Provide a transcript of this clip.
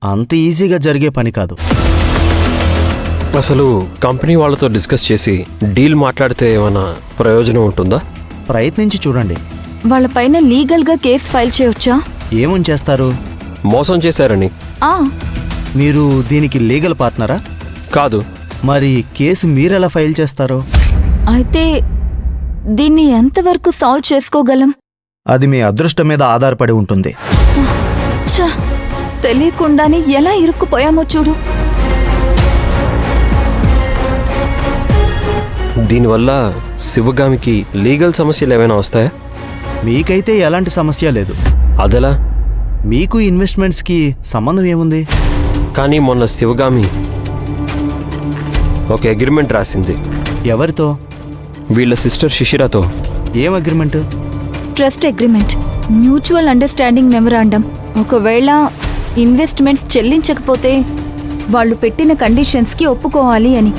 అంత ఈజీగా జరిగే పని కాదు. అసలు కంపెనీ వాళ్ళతో డిస్కస్ చేసి డీల్ మాట్లాడితే ఏమైనా ప్రయోజనం ఉంటుందా? ప్రయత్నించి చూడండి. వాళ్ళపైన లీగల్గా కేసు ఫైల్ చేయొచ్చా? ఏమని చేస్తారు? మోసం చేశారని. మీరు దీనికి లీగల్ పార్ట్నరా? కాదు. మరి కేసు మీరెలా ఫైల్ చేస్తారో? అయితే దీన్ని ఎంతవరకు సాల్వ్ చేసుకోగలం? అది మీ అదృష్టం మీద ఆధారపడి ఉంటుంది. తెలియకుండానే ఎలా ఇరుక్కుపోయామో చూడు. దీనివల్ల శివగామికి లీగల్ సమస్యలు ఏమైనా వస్తాయా? మీకైతే ఎలాంటి సమస్య లేదు. అదెలా? మీకు ఇన్వెస్ట్మెంట్స్కి సంబంధం ఏముంది? కానీ మొన్న శివగామి ఒక అగ్రిమెంట్ రాసింది. ఎవరితో? వీళ్ళ సిస్టర్ శిశిరతో. ఏం agreement? Trust agreement, mutual understanding memorandum. ఒకవేళ ఇన్వెస్ట్మెంట్స్ చెల్లించకపోతే వాళ్ళు పెట్టిన కండిషన్స్కి ఒప్పుకోవాలి అని.